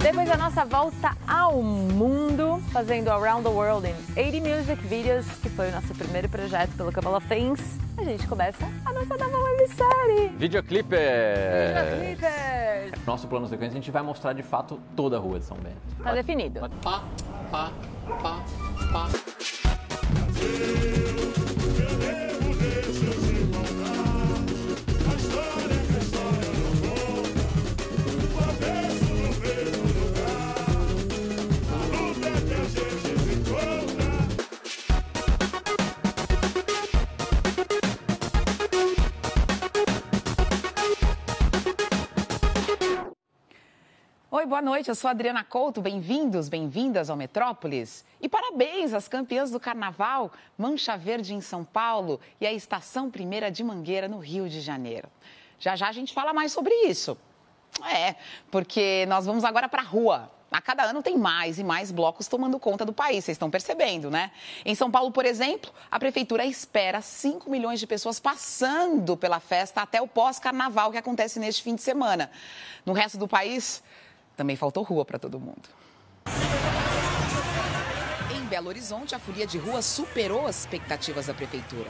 Depois da nossa volta ao mundo, fazendo Around the World in 80 Music Videos, que foi o nosso primeiro projeto pelo Couple of Things, a gente começa a nossa nova websérie. Videoclipers! Videoclipers! Nosso plano sequência, a gente vai mostrar de fato toda a rua de São Bento. Tá definido. Pá, pá, pá, pá. Oi, boa noite, eu sou a Adriana Couto, bem-vindos, bem-vindas ao Metrópolis. E parabéns às campeãs do Carnaval, Mancha Verde em São Paulo e a Estação Primeira de Mangueira no Rio de Janeiro. Já já a gente fala mais sobre isso. Porque nós vamos agora para a rua. A cada ano tem mais e mais blocos tomando conta do país, vocês estão percebendo, né? Em São Paulo, por exemplo, a prefeitura espera 5 milhões de pessoas passando pela festa até o pós-carnaval que acontece neste fim de semana. No resto do país, também faltou rua para todo mundo. Em Belo Horizonte, a folia de rua superou as expectativas da prefeitura.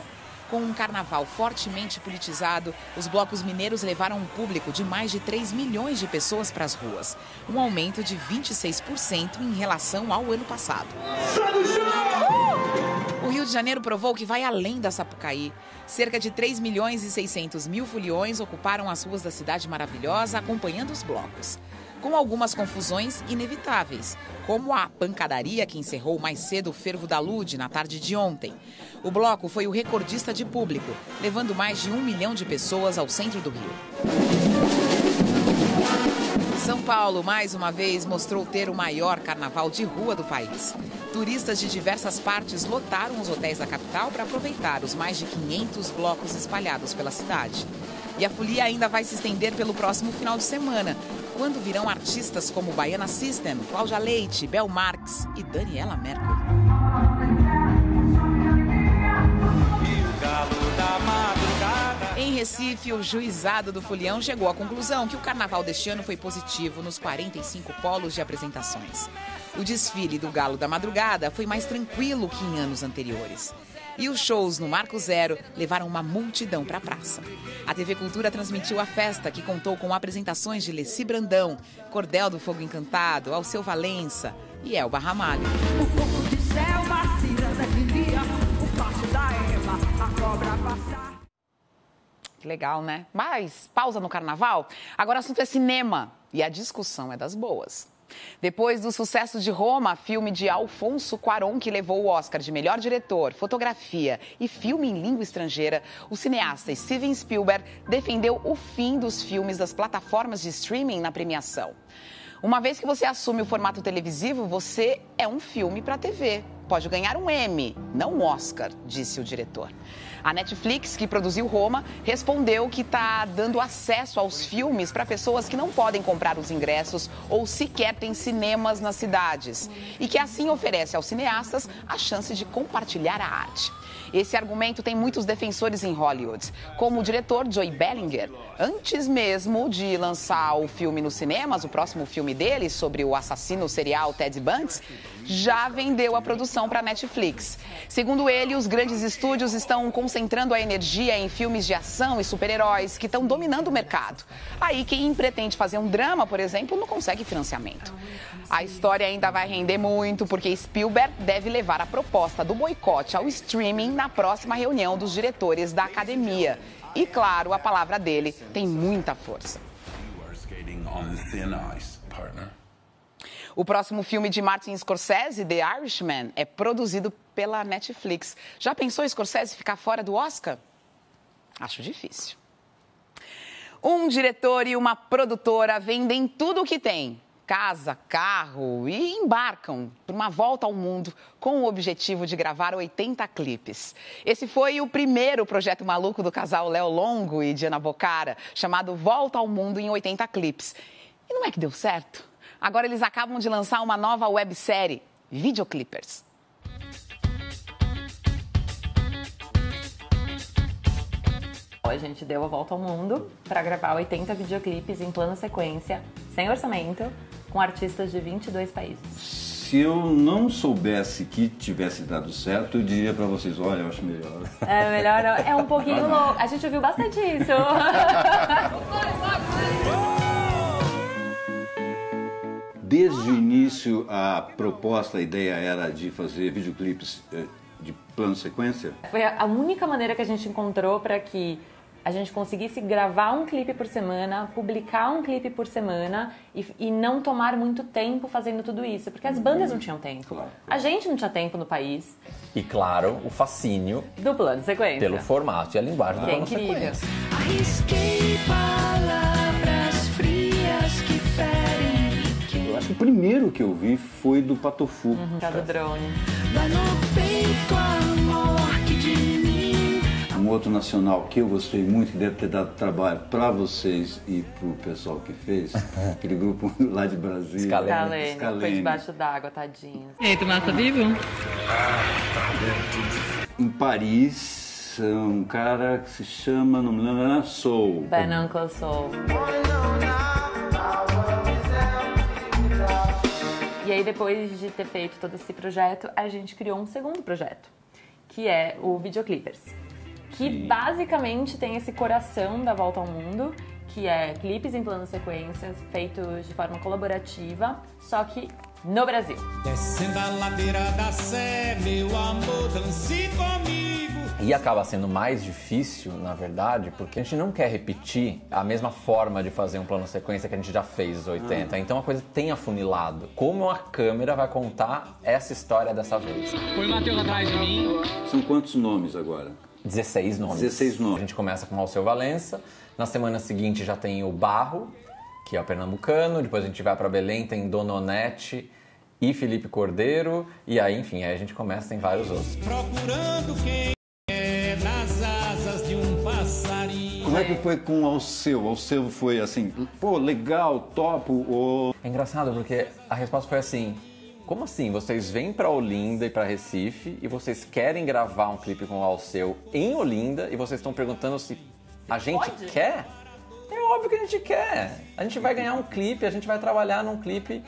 Com um carnaval fortemente politizado, os blocos mineiros levaram um público de mais de 3 milhões de pessoas para as ruas, um aumento de 26% em relação ao ano passado. O Rio de Janeiro provou que vai além da Sapucaí. Cerca de 3 milhões e 600 mil foliões ocuparam as ruas da cidade maravilhosa, acompanhando os blocos. Com algumas confusões inevitáveis, como a pancadaria que encerrou mais cedo o fervo da Lude na tarde de ontem. O bloco foi o recordista de público, levando mais de 1 milhão de pessoas ao centro do Rio. São Paulo, mais uma vez, mostrou ter o maior carnaval de rua do país. Turistas de diversas partes lotaram os hotéis da capital para aproveitar os mais de 500 blocos espalhados pela cidade. E a folia ainda vai se estender pelo próximo final de semana, quando virão artistas como Baiana System, Cláudia Leite, Bel Marques e Daniela Mercury. Em Recife, o juizado do Folião chegou à conclusão que o carnaval deste ano foi positivo nos 45 polos de apresentações. O desfile do Galo da Madrugada foi mais tranquilo que em anos anteriores. E os shows no Marco Zero levaram uma multidão para a praça. A TV Cultura transmitiu a festa, que contou com apresentações de Leci Brandão, Cordel do Fogo Encantado, Alceu Valença e Elba Ramalho. O corpo de selva, ciranda de dia, o passo da Eva, a cobra passar. Que legal, né? Mas pausa no carnaval. Agora o assunto é cinema e a discussão é das boas. Depois do sucesso de Roma, filme de Alfonso Cuarón, que levou o Oscar de melhor diretor, fotografia e filme em língua estrangeira, o cineasta Steven Spielberg defendeu o fim dos filmes das plataformas de streaming na premiação. Uma vez que você assume o formato televisivo, você é um filme para a TV. Pode ganhar um Emmy, não um Oscar, disse o diretor. A Netflix, que produziu Roma, respondeu que está dando acesso aos filmes para pessoas que não podem comprar os ingressos ou sequer têm cinemas nas cidades. E que assim oferece aos cineastas a chance de compartilhar a arte. Esse argumento tem muitos defensores em Hollywood, como o diretor Joey Bellinger. Antes mesmo de lançar o filme nos cinemas, o próximo filme dele, sobre o assassino serial Ted Bundy, já vendeu a produção para a Netflix. Segundo ele, os grandes estúdios estão concentrando a energia em filmes de ação e super-heróis que estão dominando o mercado. Aí quem pretende fazer um drama, por exemplo, não consegue financiamento. A história ainda vai render muito, porque Spielberg deve levar a proposta do boicote ao streaming na próxima reunião dos diretores da academia. E, claro, a palavra dele tem muita força. O próximo filme de Martin Scorsese, The Irishman, é produzido pela Netflix. Já pensou Scorsese ficar fora do Oscar? Acho difícil. Um diretor e uma produtora vendem tudo o que tem. Casa, carro e embarcam por uma volta ao mundo com o objetivo de gravar 80 clipes. Esse foi o primeiro projeto maluco do casal Léo Longo e Diana Bocara, chamado Volta ao Mundo em 80 clipes. E não é que deu certo? Agora eles acabam de lançar uma nova websérie, Videoclipers. A gente deu a volta ao mundo para gravar 80 videoclipes em plano sequência, sem orçamento, com artistas de 22 países. Se eu não soubesse que tivesse dado certo, eu diria pra vocês, olha, eu acho melhor. É melhor, é um pouquinho louco. A gente ouviu bastante isso. Desde o início, a proposta, a ideia era de fazer videoclipes de plano sequência? Foi a única maneira que a gente encontrou para que a gente conseguisse gravar um clipe por semana, publicar um clipe por semana e não tomar muito tempo fazendo tudo isso, porque as bandas não tinham tempo. Claro. A gente não tinha tempo no país. E claro, o fascínio Do plano sequência. pelo formato e a linguagem do Que é plano incrível. sequência. Arrisquei palavras frias que ferem. Eu acho que o primeiro que eu vi foi do Patofu. Do drone. Dá no peito amor que de mim. Um outro nacional que eu gostei muito, que deve ter dado trabalho para vocês e pro pessoal que fez, aquele grupo lá de Brasília. Scalene, foi debaixo d'água, tadinho. E aí, tu massa vivo? Em Paris, um cara que se chama, não me lembro, Soul. Ben Uncle Soul. E aí, depois de ter feito todo esse projeto, a gente criou um segundo projeto, que é o Videoclippers. Que basicamente tem esse coração da Volta ao Mundo, que é clipes em plano sequência, feitos de forma colaborativa, só que no Brasil. Descendo a ladeira da Sé, meu amor, dance comigo. E acaba sendo mais difícil, na verdade, porque a gente não quer repetir a mesma forma de fazer um plano sequência que a gente já fez nos 80. Então a coisa tem afunilado. Como a câmera vai contar essa história dessa vez? Põe o Matheus atrás de mim. São quantos nomes agora? 16 nomes. 16 nomes. A gente começa com o Alceu Valença. Na semana seguinte já tem o Barro, que é o pernambucano. Depois a gente vai para Belém, tem Dona Onete e Felipe Cordeiro. E aí, enfim, aí a gente começa, tem vários outros. Procurando quem é nas asas de um passarinho. Como é que foi com o Alceu? O Alceu foi assim, pô, legal, topo, ou... É engraçado porque a resposta foi assim: como assim? Vocês vêm pra Olinda e pra Recife e vocês querem gravar um clipe com o Alceu em Olinda e vocês estão perguntando se a gente quer? É óbvio que a gente quer. A gente vai ganhar um clipe, a gente vai trabalhar num clipe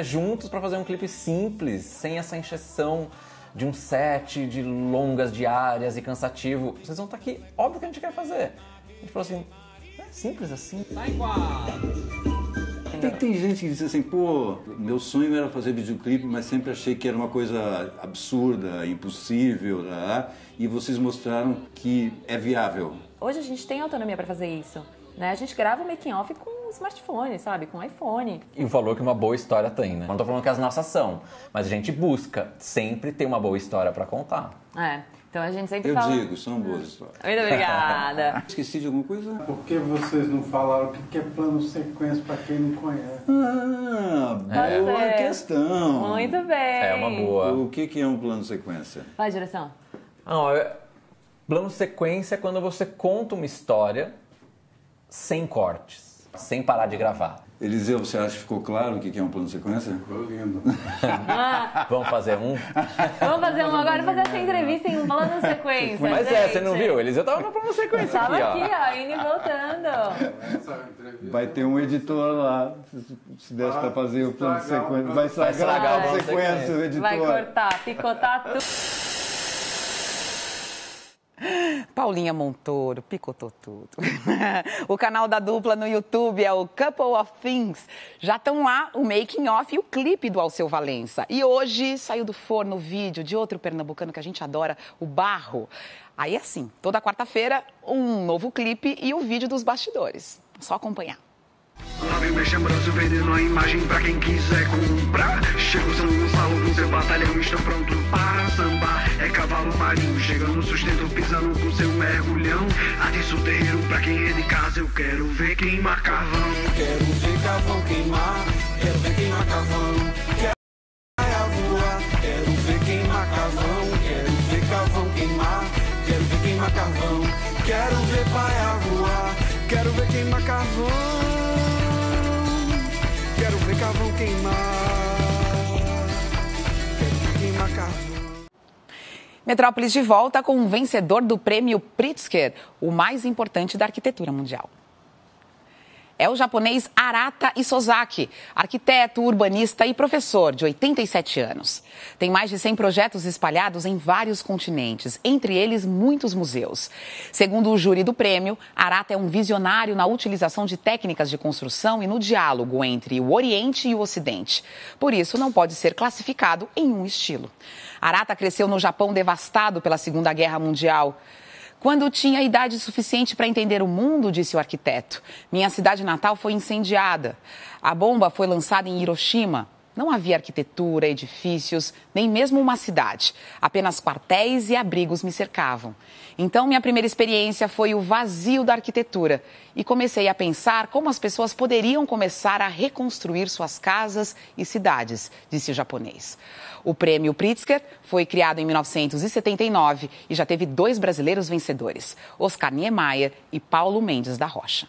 juntos pra fazer um clipe simples, sem essa encheção de um set, de longas diárias e cansativo. Vocês vão estar aqui, óbvio que a gente quer fazer. A gente falou assim, é simples assim. Tá em quadro. Tem gente que diz assim, pô, meu sonho era fazer videoclipe, mas sempre achei que era uma coisa absurda, impossível, né? E vocês mostraram que é viável. Hoje a gente tem autonomia para fazer isso, né? A gente grava o making off com smartphone, sabe? Com iPhone. E o valor que uma boa história tem, né? Não tô falando que as nossas são, mas a gente busca sempre ter uma boa história pra contar. Então a gente sempre Eu fala... digo, são boas histórias. Muito obrigada. Esqueci de alguma coisa? Por que vocês não falaram o que é plano sequência para quem não conhece? Boa certo. questão. Muito bem. É uma boa. O que é um plano sequência? Vai, direção. Plano sequência é quando você conta uma história sem cortes, sem parar de gravar. Eliseu, você acha que ficou claro o que é um plano sequência? Ficou lindo. Vamos fazer um? Vamos fazer um agora, fazer essa entrevista em plano sequência. Mas gente. você não viu? Eles já estavam no plano sequência Tava aqui, aqui, ó, indo e voltando. Vai ter um editor lá, se desse para fazer o plano sequência. Vai estragar o plano sequência, o editor. Vai cortar, picotar tudo. Paulinha Montoro, picotou tudo. O canal da dupla no YouTube é o Couple of Things. Já estão lá o making off e o clipe do Alceu Valença. E hoje saiu do forno o vídeo de outro pernambucano que a gente adora, o Barro. Aí assim, toda quarta-feira, um novo clipe e o vídeo dos bastidores. Só acompanhar. Lá vem o mexambroso vendendo a imagem pra quem quiser comprar. Chega o São Gonçalo com seu batalhão, estão prontos para sambar. É cavalo marinho, chegando no sustento, pisando com seu mergulhão. Atiça o terreiro pra quem é de casa, eu quero ver queimar carvão. Quero ver carvão queimar, quero ver queimar carvão. Quero voar, quero ver queimar carvão. Quero ver carvão queimar, quero ver queimar carvão. Quero ver paia voar, quero ver queimar carvão. Quero ver carvão queimar, quero ver queimar carvão. Metrópolis de volta com um vencedor do prêmio Pritzker, o mais importante da arquitetura mundial. é o japonês Arata Isozaki, arquiteto, urbanista e professor de 87 anos. Tem mais de 100 projetos espalhados em vários continentes, entre eles muitos museus. Segundo o júri do prêmio, Arata é um visionário na utilização de técnicas de construção e no diálogo entre o Oriente e o Ocidente. Por isso, não pode ser classificado em um estilo. Arata cresceu no Japão devastado pela Segunda Guerra Mundial. Quando tinha idade suficiente para entender o mundo, disse o arquiteto, minha cidade natal foi incendiada. A bomba foi lançada em Hiroshima. Não havia arquitetura, edifícios, nem mesmo uma cidade. Apenas quartéis e abrigos me cercavam. Então, minha primeira experiência foi o vazio da arquitetura. E comecei a pensar como as pessoas poderiam começar a reconstruir suas casas e cidades, disse o japonês. O prêmio Pritzker foi criado em 1979 e já teve 2 brasileiros vencedores, Oscar Niemeyer e Paulo Mendes da Rocha.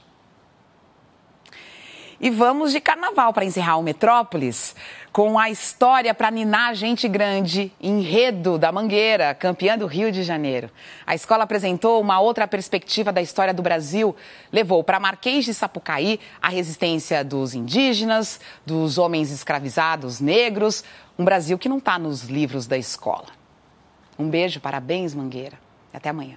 E vamos de carnaval para encerrar o Metrópolis com a história para ninar gente grande, Enredo da Mangueira, campeã do Rio de Janeiro. A escola apresentou uma outra perspectiva da história do Brasil, levou para Marquês de Sapucaí a resistência dos indígenas, dos homens escravizados negros, um Brasil que não está nos livros da escola. Um beijo, parabéns, Mangueira. Até amanhã.